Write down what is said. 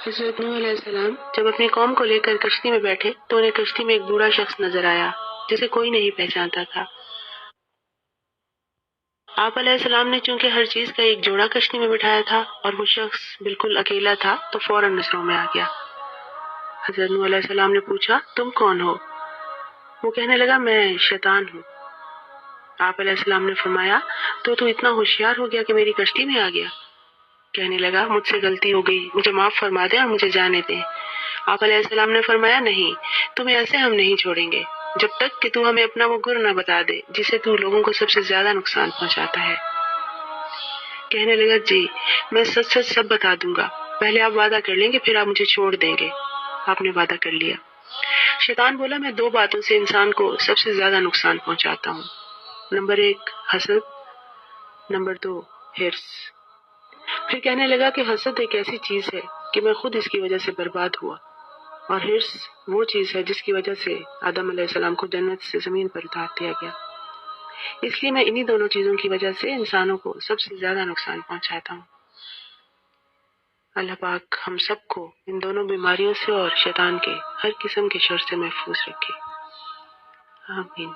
حضرت نوح علیہ السلام جب اپنی قوم کو لے کر کشتی میں بیٹھے تو انہیں کشتی میں ایک بوڑھا شخص نظر آیا جسے کوئی نہیں پہچانتا تھا۔ آپ علیہ السلام نے چونکہ ہر چیز کا ایک جوڑا کشتی میں بٹھایا تھا اور وہ شخص بالکل اکیلا تھا تو فوراً نظروں میں آ گیا۔ حضرت نوح علیہ السلام نے پوچھا، تم کون ہو؟ وہ کہنے لگا، میں شیطان ہوں۔ آپ علیہ السلام نے فرمایا، تو اتنا ہوشیار ہو گیا کہ میری کشتی میں آ گیا؟ کہنے لگا، مجھ سے غلطی ہو گئی، مجھے معاف فرما دیں اور مجھے جانے دیں۔ آپ علیہ السلام نے فرمایا، نہیں، تمہیں ایسے ہم نہیں چھوڑیں گے جب تک کہ تو ہمیں اپنا وہ گر نہ بتا دے جسے تو لوگوں کو سب سے زیادہ نقصان پہنچاتا ہے۔ کہنے لگا، جی میں سچ سچ سب بتا دوں گا، پہلے آپ وعدہ کر لیں گے پھر آپ مجھے چھوڑ دیں گے۔ آپ نے وعدہ کر لیا۔ شیطان بولا، میں دو باتوں سے انسان کو سب سے زیادہ نقصان پہنچاتا ہوں، نمبر 1 حسد، نمبر 2 حرص۔ پھر کہنے لگا کہ حسد ایک ایسی چیز ہے کہ میں خود اس کی وجہ سے برباد ہوا، اور حرص وہ چیز ہے جس کی وجہ سے آدم علیہ السلام کو جنت سے زمین پر اتار دیا گیا۔ اس لیے میں انہی دونوں چیزوں کی وجہ سے انسانوں کو سب سے زیادہ نقصان پہنچاتا ہوں۔ اللہ پاک ہم سب کو ان دونوں بیماریوں سے اور شیطان کے ہر قسم کے شر سے محفوظ رکھے، آمین۔